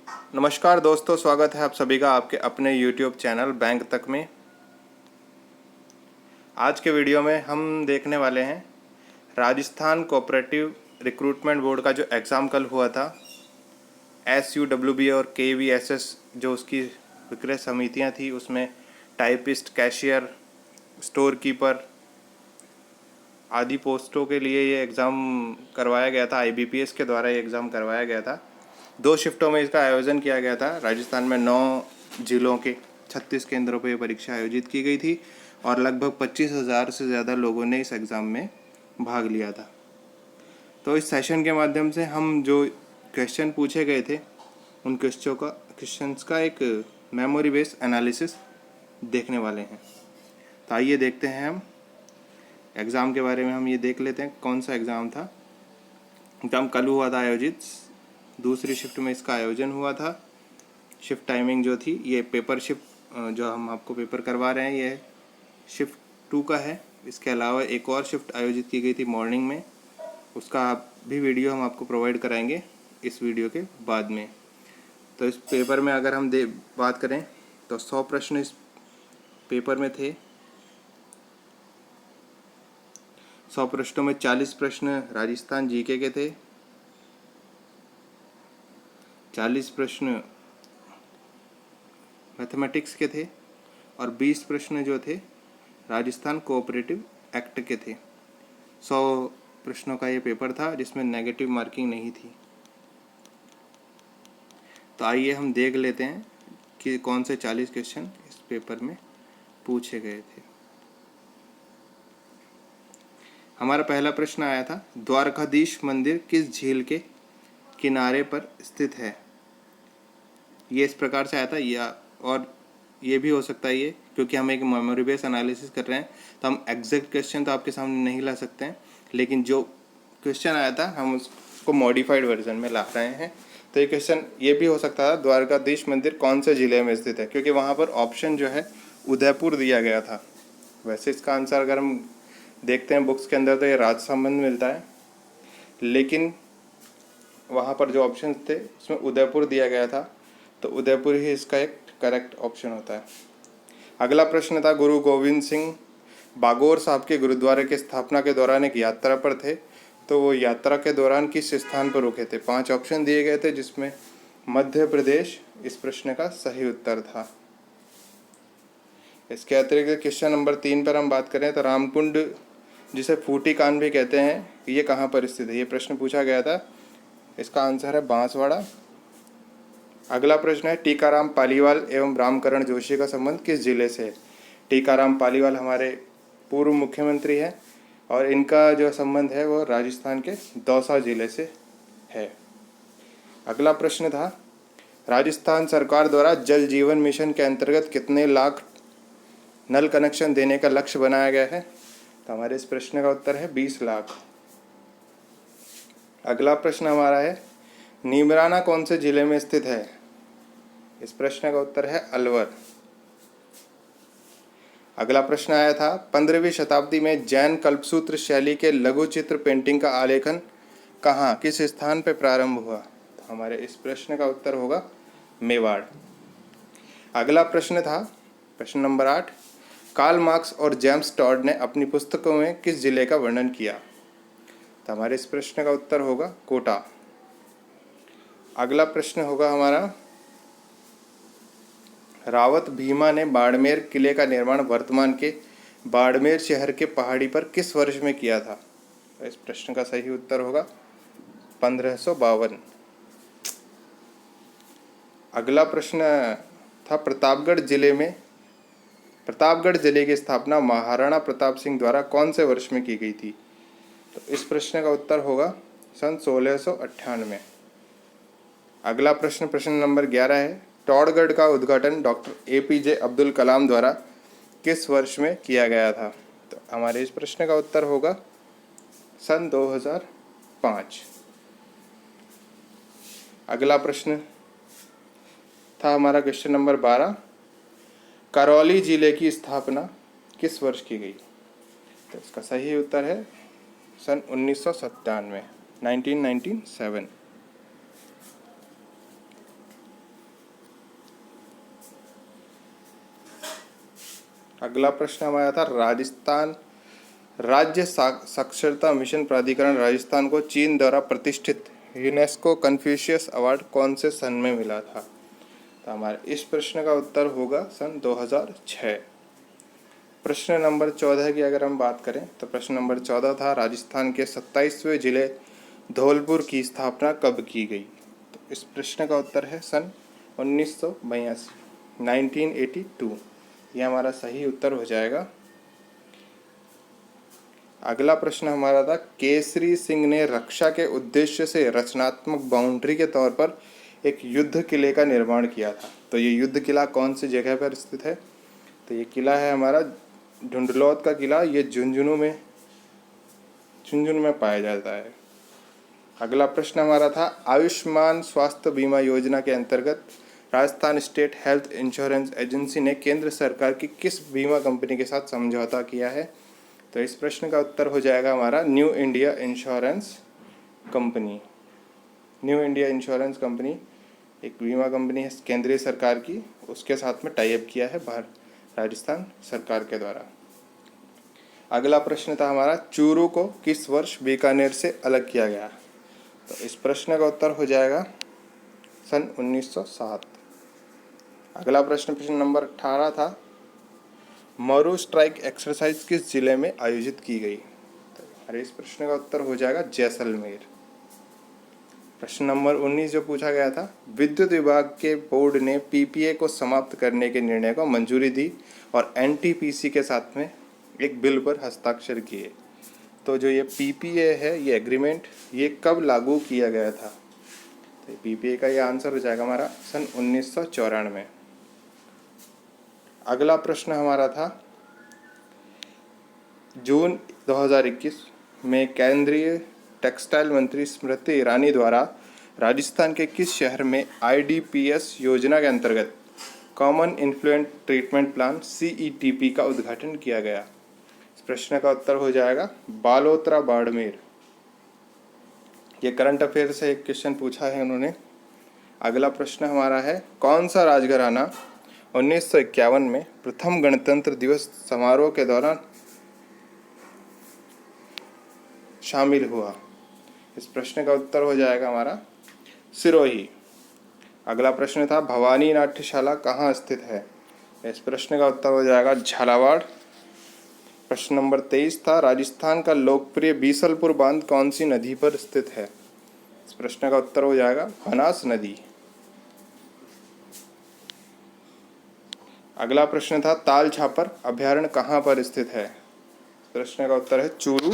नमस्कार दोस्तों, स्वागत है आप सभी का आपके अपने YouTube चैनल बैंक तक में। आज के वीडियो में हम देखने वाले हैं राजस्थान कोऑपरेटिव रिक्रूटमेंट बोर्ड का जो एग्ज़ाम कल हुआ था। SUWB और KVSS जो उसकी विक्रय समितियां थी, उसमें टाइपिस्ट, कैशियर, स्टोर कीपर आदि पोस्टों के लिए ये एग्ज़ाम करवाया गया था। IBPS के द्वारा ये एग्ज़ाम करवाया गया था। 2 शिफ्टों में इसका आयोजन किया गया था। राजस्थान में 9 जिलों के 36 केंद्रों पर यह परीक्षा आयोजित की गई थी और लगभग 25,000 से ज़्यादा लोगों ने इस एग्ज़ाम में भाग लिया था। तो इस सेशन के माध्यम से हम जो क्वेश्चन पूछे गए थे उन क्वेश्चंस का एक मेमोरी बेस्ड एनालिसिस देखने वाले हैं। तो आइए देखते हैं हम एग्ज़ाम के बारे में। हम ये देख लेते हैं कौन सा एग्ज़ाम था। एग्ज़ाम कल हुआ था आयोजित। दूसरी शिफ्ट में इसका आयोजन हुआ था। शिफ्ट टाइमिंग जो थी, ये पेपर शिफ्ट जो हम आपको पेपर करवा रहे हैं ये शिफ्ट 2 का है। इसके अलावा एक और शिफ्ट आयोजित की गई थी मॉर्निंग में, उसका भी वीडियो हम आपको प्रोवाइड कराएंगे इस वीडियो के बाद में। तो इस पेपर में अगर हम बात करें तो 100 प्रश्न इस पेपर में थे। 100 प्रश्नों में 40 प्रश्न राजस्थान जीके के थे, 40 प्रश्न मैथमेटिक्स के थे और 20 प्रश्न जो थे राजस्थान कोऑपरेटिव एक्ट के थे। 100 प्रश्नों का ये पेपर था जिसमें नेगेटिव मार्किंग नहीं थी। तो आइए हम देख लेते हैं कि कौन से 40 क्वेश्चन इस पेपर में पूछे गए थे। हमारा पहला प्रश्न आया था, द्वारकाधीश मंदिर किस झील के किनारे पर स्थित है। ये इस प्रकार से आया था, या और ये भी हो सकता है ये, क्योंकि हम एक मेमोरी बेस्ड एनालिसिस कर रहे हैं तो हम एग्जैक्ट क्वेश्चन तो आपके सामने नहीं ला सकते हैं, लेकिन जो क्वेश्चन आया था हम उसको मॉडिफाइड वर्जन में ला रहे हैं। तो ये क्वेश्चन ये भी हो सकता था, द्वारकाधीश मंदिर कौन से ज़िले में स्थित है, क्योंकि वहाँ पर ऑप्शन जो है उदयपुर दिया गया था। वैसे इसका आंसर अगर हम देखते हैं बुक्स के अंदर तो ये राजसमंद मिलता है, लेकिन वहाँ पर जो ऑप्शन थे उसमें उदयपुर दिया गया था, तो उदयपुर ही इसका एक करेक्ट ऑप्शन होता है। अगला प्रश्न था, गुरु गोविंद सिंह बागौर साहब के गुरुद्वारे की स्थापना के दौरान एक यात्रा पर थे, तो वो यात्रा के दौरान किस स्थान पर रुके थे। 5 ऑप्शन दिए गए थे जिसमें मध्य प्रदेश इस प्रश्न का सही उत्तर था। इसके अतिरिक्त क्वेश्चन नंबर 3 पर हम बात करें तो रामकुंड, जिसे फूटी कान भी कहते हैं, ये कहाँ पर स्थित है। ये प्रश्न पूछा गया था। इसका आंसर है बांसवाड़ा। अगला प्रश्न है, टीकाराम पालीवाल एवं रामकरण जोशी का संबंध किस जिले से है। टीकाराम पालीवाल हमारे पूर्व मुख्यमंत्री हैं और इनका जो संबंध है वो राजस्थान के दौसा जिले से है। अगला प्रश्न था, राजस्थान सरकार द्वारा जल जीवन मिशन के अंतर्गत कितने लाख नल कनेक्शन देने का लक्ष्य बनाया गया है। तो हमारे इस प्रश्न का उत्तर है 20 लाख। अगला प्रश्न हमारा है, नीमराना कौन से जिले में स्थित है। इस प्रश्न का उत्तर है अलवर। अगला प्रश्न आया था, 15वीं शताब्दी में जैन कल्पसूत्र शैली के लघु चित्र पेंटिंग का आलेखन कहाँ, किस स्थान पर प्रारंभ हुआ। तो हमारे इस प्रश्न का उत्तर होगा मेवाड़। अगला प्रश्न था प्रश्न नंबर 8, कार्ल मार्क्स और जेम्स टॉड ने अपनी पुस्तकों में किस जिले का वर्णन किया। तो हमारे इस प्रश्न का उत्तर होगा कोटा। अगला प्रश्न होगा हमारा, रावत भीमा ने बाड़मेर किले का निर्माण वर्तमान के बाड़मेर शहर के पहाड़ी पर किस वर्ष में किया था। तो इस प्रश्न का सही उत्तर होगा 1552। अगला प्रश्न था, प्रतापगढ़ जिले की स्थापना महाराणा प्रताप सिंह द्वारा कौन से वर्ष में की गई थी। तो इस प्रश्न का उत्तर होगा सन 1698। अगला प्रश्न नंबर 11 है, टॉडगढ़ का उद्घाटन डॉक्टर APJ अब्दुल कलाम द्वारा किस वर्ष में किया गया था। तो हमारे इस प्रश्न का उत्तर होगा सन 2005। अगला प्रश्न था हमारा क्वेश्चन नंबर 12, करौली जिले की स्थापना किस वर्ष की गई। तो इसका सही उत्तर है सन 1997। अगला प्रश्न हमारा था राजस्थान राज्य साक्षरता मिशन प्राधिकरण राजस्थान को चीन द्वारा प्रतिष्ठित यूनेस्को कन्फ्यूशियस अवार्ड कौन से सन में मिला था। तो हमारे इस प्रश्न का उत्तर होगा सन 2006। प्रश्न नंबर 14 की अगर हम बात करें तो प्रश्न नंबर 14 था राजस्थान के 27वें जिले धौलपुर की स्थापना कब की गई। तो इस प्रश्न का उत्तर है सन 1982, 1982। यह हमारा सही उत्तर हो जाएगा। अगला प्रश्न हमारा था केसरी सिंह ने रक्षा के उद्देश्य से रचनात्मक बाउंड्री के तौर पर एक युद्ध किले का निर्माण किया था। तो ये युद्ध किला कौन सी जगह पर स्थित है। तो ये किला है हमारा ढूंढलौत का किला। ये झुंझुनू में पाया जाता है। अगला प्रश्न हमारा था आयुष्मान स्वास्थ्य बीमा योजना के अंतर्गत Rajasthan state health insurance agency ने केंद्र सरकार की किस बीमा कंपनी के साथ समझौता किया है। तो इस प्रश्न का उत्तर हो जाएगा हमारा new India insurance company. New India insurance company एक बीमा कंपनी है केंद्रीय सरकार की, उसके साथ में टाई अप किया है राजस्थान सरकार के द्वारा। अगला प्रश्न था हमारा चूरू को किस वर्ष बीकानेर से अलग किया गया। तो इस प्रश्न का उत्तर हो जाएगा सन 1907। अगला प्रश्न नंबर 18 था मरू स्ट्राइक एक्सरसाइज किस जिले में आयोजित की गई। तो हमारे इस प्रश्न का उत्तर हो जाएगा जैसलमेर। प्रश्न नंबर 19 जो पूछा गया था विद्युत विभाग के बोर्ड ने पीपीए को समाप्त करने के निर्णय को मंजूरी दी और एनटीपीसी के साथ में एक बिल पर हस्ताक्षर किए। तो जो ये पीपीए है ये एग्रीमेंट ये कब लागू किया गया था। तो पीपीए का ये आंसर हो जाएगा हमारा सन 1994। अगला प्रश्न हमारा था जून 2021 में केंद्रीय टेक्सटाइल मंत्री स्मृति ईरानी द्वारा राजस्थान के किस शहर में आईडीपीएस योजना के अंतर्गत common influential treatment plan CETP का उद्घाटन किया गया। इस प्रश्न का उत्तर हो जाएगा बालोतरा बाड़मेर। ये करंट अफेयर से एक क्वेश्चन पूछा है उन्होंने। अगला प्रश्न हमारा है कौन सा राजघराना 1951 में प्रथम गणतंत्र दिवस समारोह के दौरान शामिल हुआ। इस प्रश्न का उत्तर हो जाएगा हमारा सिरोही। अगला प्रश्न था भवानी नाट्यशाला कहाँ स्थित है। इस प्रश्न का उत्तर हो जाएगा झालावाड़। प्रश्न नंबर 23 था राजस्थान का लोकप्रिय बीसलपुर बांध कौन सी नदी पर स्थित है। इस प्रश्न का उत्तर हो जाएगा बनास नदी। अगला प्रश्न था ताल छापर अभ्यारण्य कहाँ पर स्थित है। प्रश्न का उत्तर है चूरू।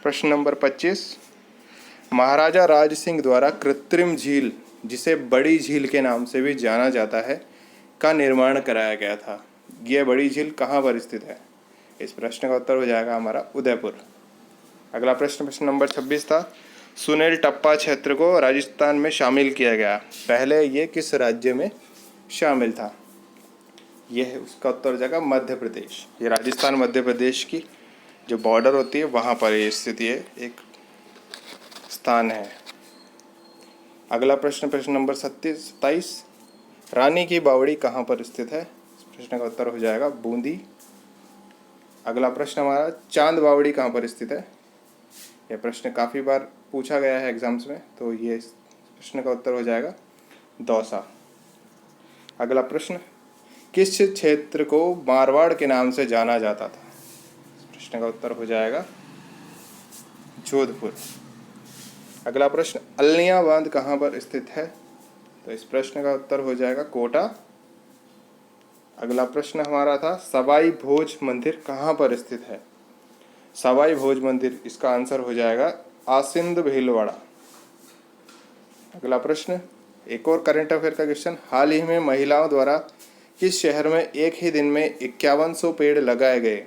प्रश्न नंबर 25 महाराजा राज सिंह द्वारा कृत्रिम झील जिसे बड़ी झील के नाम से भी जाना जाता है का निर्माण कराया गया था। यह बड़ी झील कहाँ पर स्थित है। इस प्रश्न का उत्तर हो जाएगा हमारा उदयपुर। अगला प्रश्न नंबर 26 था सुनेल टप्पा क्षेत्र को राजस्थान में शामिल किया गया। पहले ये किस राज्य में शामिल था। यह उसका उत्तर हो जाएगा मध्य प्रदेश। ये राजस्थान मध्य प्रदेश की जो बॉर्डर होती है वहाँ पर ये स्थिति है, एक स्थान है। अगला प्रश्न नंबर 27 रानी की बावड़ी कहाँ पर स्थित है। इस प्रश्न का उत्तर हो जाएगा बूंदी। अगला प्रश्न हमारा चांद बावड़ी कहाँ पर स्थित है। यह प्रश्न काफ़ी बार पूछा गया है एग्जाम्स में, तो ये प्रश्न का उत्तर हो जाएगा दौसा। अगला प्रश्न किस क्षेत्र को मारवाड़ के नाम से जाना जाता था। इस प्रश्न का उत्तर हो जाएगा जोधपुर। अगला प्रश्न अल्निया बांध कहाँ पर स्थित है। तो इस प्रश्न का उत्तर हो जाएगा कोटा। अगला प्रश्न हमारा था सवाई भोज मंदिर कहाँ पर स्थित है। सवाई भोज मंदिर इसका आंसर हो जाएगा आसिंद भीलवाड़ा। अगला प्रश्न एक और करंट अफेयर का क्वेश्चन हाल ही में महिलाओं द्वारा किस शहर में एक ही दिन में 5100 पेड़ लगाए गए।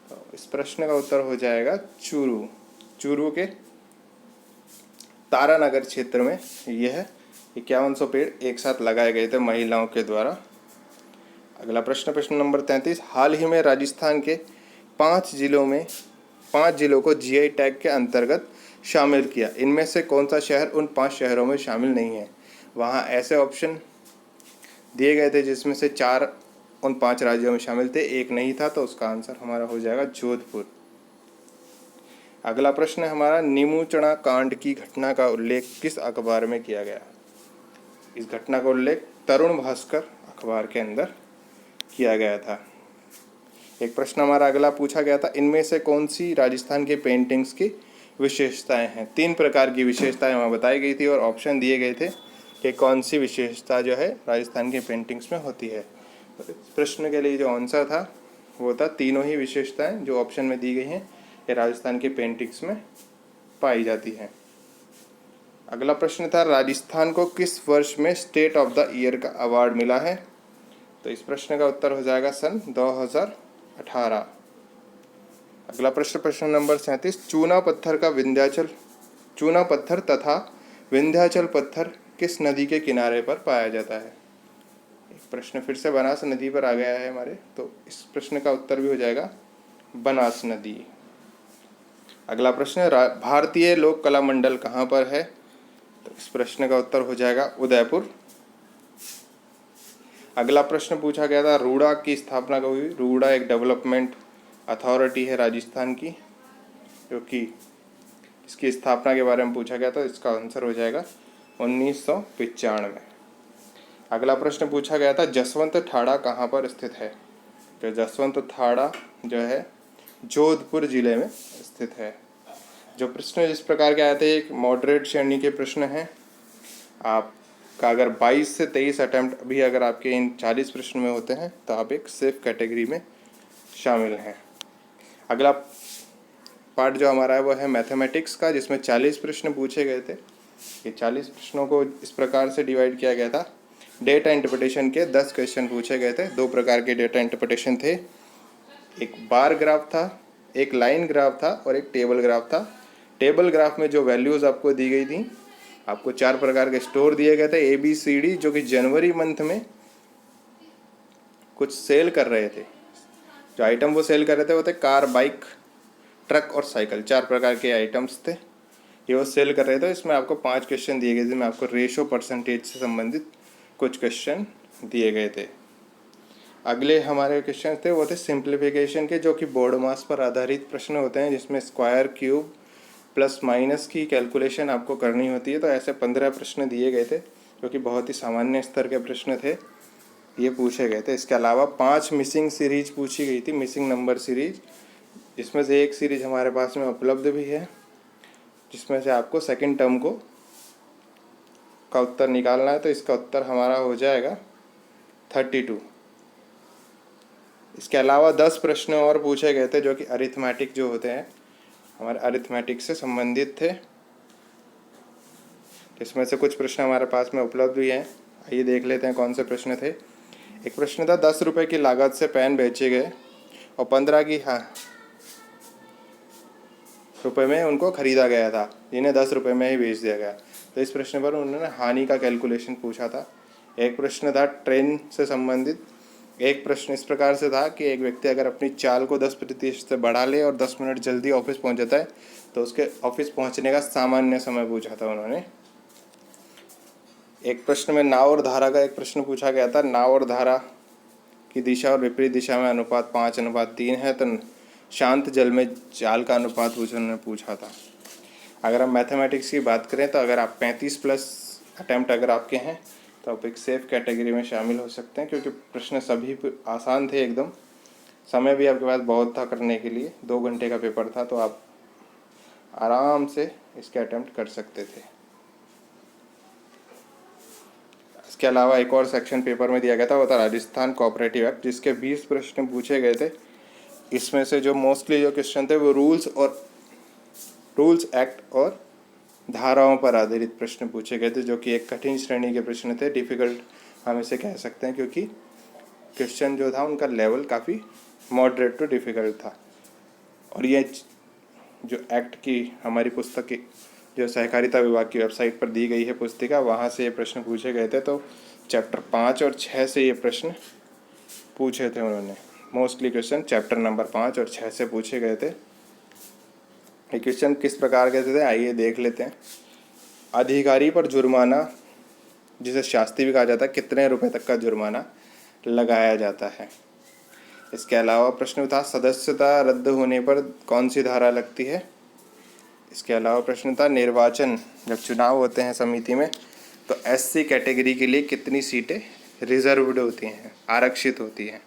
तो इस प्रश्न का उत्तर हो जाएगा चूरू के तारानगर क्षेत्र में यह 5100 पेड़ एक साथ लगाए गए थे महिलाओं के द्वारा। अगला प्रश्न नंबर 33 हाल ही में राजस्थान के 5 जिलों को जीआई टैग के अंतर्गत शामिल किया। इनमें से कौन सा शहर उन 5 शहरों में शामिल नहीं है। वहाँ ऐसे ऑप्शन दिए गए थे जिसमें से 4 उन 5 राज्यों में शामिल थे, एक नहीं था, तो उसका आंसर हमारा हो जाएगा जोधपुर। अगला प्रश्न है हमारा, नीमूचना कांड की घटना का उल्लेख किस अखबार में किया गया? इस घटना का उल्लेख तरुण भास्कर अखबार के अंदर किया गया था। एक प्रश्न हमारा अगला पूछा गया था, इनमें से कौन सी राजस्थान के पेंटिंग्स की विशेषताएं हैं? 3 प्रकार की विशेषताएं वहाँ बताई गई थी और ऑप्शन दिए गए थे कि कौन सी विशेषता जो है राजस्थान की पेंटिंग्स में होती है। तो इस प्रश्न के लिए जो आंसर था वो था तीनों ही विशेषताएं जो ऑप्शन में दी गई हैं ये राजस्थान की पेंटिंग्स में पाई जाती हैं। अगला प्रश्न था, राजस्थान को किस वर्ष में स्टेट ऑफ द ईयर का अवार्ड मिला है? तो इस प्रश्न का उत्तर हो जाएगा सन 2018। अगला प्रश्न, प्रश्न नंबर 37, चूना पत्थर तथा विंध्याचल पत्थर किस नदी के किनारे पर पाया जाता है? एक प्रश्न फिर से बनास नदी पर आ गया है हमारे, तो इस प्रश्न का उत्तर भी हो जाएगा बनास नदी। अगला प्रश्न, भारतीय लोक कला मंडल कहाँ पर है? तो इस प्रश्न का उत्तर हो जाएगा उदयपुर। अगला प्रश्न पूछा गया था, रूड़ा की स्थापना कब हुई? रूड़ा एक डेवलपमेंट अथॉरिटी है राजस्थान की, जो कि इसकी स्थापना के बारे में पूछा गया था। इसका आंसर हो जाएगा 1995। अगला प्रश्न पूछा गया था, जसवंत ठाड़ा कहाँ पर स्थित है? तो जसवंत ठाड़ा जो है जोधपुर जिले में स्थित है। जो प्रश्न जिस प्रकार के आए थे, एक मॉडरेट श्रेणी के प्रश्न हैं। आपका अगर 22 से 23 अटैम्प्ट भी अगर आपके इन 40 प्रश्न में होते हैं तो आप एक सेफ कैटेगरी में शामिल हैं। अगला पार्ट जो हमारा है वो है मैथमेटिक्स का, जिसमें 40 प्रश्न पूछे गए थे। ये 40 प्रश्नों को इस प्रकार से डिवाइड किया गया था। डेटा इंटरप्रिटेशन के 10 क्वेश्चन पूछे गए थे। 2 प्रकार के डेटा इंटरप्रिटेशन थे, एक बार ग्राफ था, एक लाइन ग्राफ था और एक टेबल ग्राफ था। टेबल ग्राफ में जो वैल्यूज़ आपको दी गई थी, आपको 4 प्रकार के स्टोर दिए गए थे ABCD, जो कि जनवरी मंथ में कुछ सेल कर रहे थे। जो आइटम वो सेल कर रहे थे वो थे कार, बाइक, ट्रक और साइकिल। 4 प्रकार के आइटम्स थे, ये वो सेल कर रहे थे। इसमें आपको 5 क्वेश्चन दिए गए थे, जिसमें आपको रेशो परसेंटेज से संबंधित कुछ क्वेश्चन दिए गए थे। अगले हमारे क्वेश्चन थे वो थे सिंप्लीफिकेशन के, जो कि बोर्ड मास पर आधारित प्रश्न होते हैं, जिसमें स्क्वायर, क्यूब, प्लस माइनस की कैलकुलेशन आपको करनी होती है। तो ऐसे 15 प्रश्न दिए गए थे, जो कि बहुत ही सामान्य स्तर के प्रश्न थे, ये पूछे गए थे। इसके अलावा 5 मिसिंग सीरीज पूछी गई थी, मिसिंग नंबर सीरीज, जिसमें से एक सीरीज हमारे पास में उपलब्ध भी है, जिसमें से आपको सेकंड टर्म का उत्तर निकालना है। तो इसका उत्तर हमारा हो जाएगा 32। इसके अलावा 10 प्रश्न और पूछे गए थे, जो कि अरिथमेटिक जो होते हैं हमारे अरिथमेटिक से संबंधित थे। इसमें से कुछ प्रश्न हमारे पास में उपलब्ध भी हैं। आइए देख लेते हैं कौन से प्रश्न थे। एक प्रश्न था, 10 रुपये की लागत से पेन बेचे गए और 15 की रुपये में उनको खरीदा गया था, जिन्हें 10 रुपये में ही बेच दिया गया। तो इस प्रश्न पर उन्होंने हानि का कैलकुलेशन पूछा था। एक प्रश्न था ट्रेन से संबंधित। एक प्रश्न इस प्रकार से था कि एक व्यक्ति अगर अपनी चाल को 10% से बढ़ा ले और 10 मिनट जल्दी ऑफिस पहुंच जाता है तो उसके ऑफिस पहुंचने का सामान्य समय पूछा था उन्होंने। एक प्रश्न में नाव और धारा का एक प्रश्न पूछा गया था। नाव और धारा की दिशा और विपरीत दिशा में अनुपात 5:3 है, तो शांत जल में जाल का अनुपात उन्होंने पूछा था। अगर हम मैथमेटिक्स की बात करें तो अगर आप 35+ अटैम्प्ट अगर आपके हैं तो आप एक सेफ कैटेगरी में शामिल हो सकते हैं, क्योंकि प्रश्न सभी आसान थे एकदम। समय भी आपके पास बहुत था करने के लिए, 2 घंटे का पेपर था, तो आप आराम से इसके अटैम्प्ट कर सकते थे। इसके अलावा एक और सेक्शन पेपर में दिया गया था, वो था राजस्थान कोऑपरेटिव एक्ट, जिसके 20 प्रश्न पूछे गए थे। इसमें से जो मोस्टली जो क्वेश्चन थे वो रूल्स एक्ट और धाराओं पर आधारित प्रश्न पूछे गए थे, जो कि एक कठिन श्रेणी के प्रश्न थे। डिफ़िकल्ट हम इसे कह सकते हैं, क्योंकि क्वेश्चन जो था उनका लेवल काफ़ी मॉडरेट टू डिफ़िकल्ट था। और ये जो एक्ट की हमारी पुस्तक की जो सहकारिता विभाग की वेबसाइट पर दी गई है पुस्तिका, वहाँ से ये प्रश्न पूछे गए थे। तो चैप्टर 5 और 6 से ये प्रश्न पूछे थे उन्होंने। मोस्टली क्वेश्चन चैप्टर नंबर 5 और 6 से पूछे गए थे। ये क्वेश्चन किस प्रकार के थे आइए देख लेते हैं। अधिकारी पर जुर्माना, जिसे शास्ति भी कहा जाता है, कितने रुपए तक का जुर्माना लगाया जाता है। इसके अलावा प्रश्न था सदस्यता रद्द होने पर कौन सी धारा लगती है। इसके अलावा प्रश्न था निर्वाचन जब चुनाव होते हैं समिति में तो एससी कैटेगरी के लिए कितनी सीटें रिजर्व्ड होती हैं, आरक्षित होती हैं।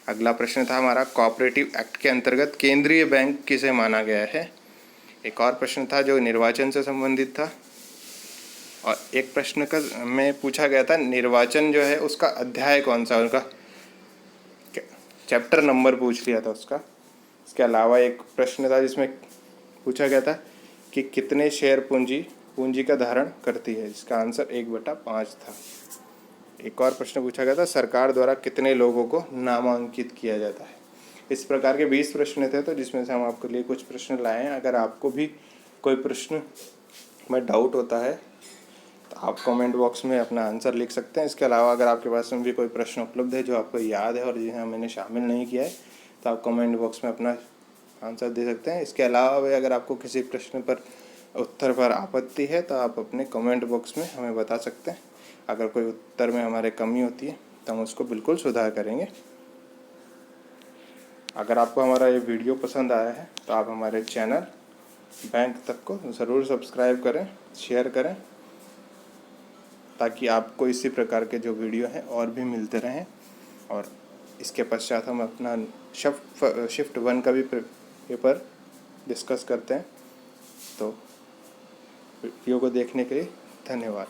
अगला प्रश्न था हमारा कोऑपरेटिव एक्ट के अंतर्गत केंद्रीय बैंक किसे माना गया है। एक और प्रश्न था जो निर्वाचन से संबंधित था और एक प्रश्न का में पूछा गया था निर्वाचन जो है उसका अध्याय कौन सा, उनका चैप्टर नंबर पूछ लिया था उसका। इसके अलावा एक प्रश्न था जिसमें पूछा गया था कि कितने शेयर पूंजी का धारण करती है, जिसका आंसर 1/5 था। एक और प्रश्न पूछा गया था सरकार द्वारा कितने लोगों को नामांकित किया जाता है। इस प्रकार के 20 प्रश्न थे, तो जिसमें से हम आपके लिए कुछ प्रश्न लाए हैं। अगर आपको भी कोई प्रश्न में डाउट होता है तो आप कमेंट बॉक्स में अपना आंसर लिख सकते हैं। इसके अलावा अगर आपके पास में भी कोई प्रश्न उपलब्ध है जो आपको याद है और जिन्हें मैंने शामिल नहीं किया है तो आप कमेंट बॉक्स में अपना आंसर दे सकते हैं। इसके अलावा भी अगर आपको किसी प्रश्न पर उत्तर पर आपत्ति है तो आप अपने कमेंट बॉक्स में हमें बता सकते हैं। अगर कोई उत्तर में हमारे कमी होती है तो हम उसको बिल्कुल सुधार करेंगे। अगर आपको हमारा ये वीडियो पसंद आया है तो आप हमारे चैनल बैंक तक को ज़रूर सब्सक्राइब करें, शेयर करें, ताकि आपको इसी प्रकार के जो वीडियो हैं और भी मिलते रहें। और इसके पश्चात हम अपना शिफ्ट 1 का भी पेपर डिस्कस करते हैं। तो वीडियो को देखने के लिए धन्यवाद।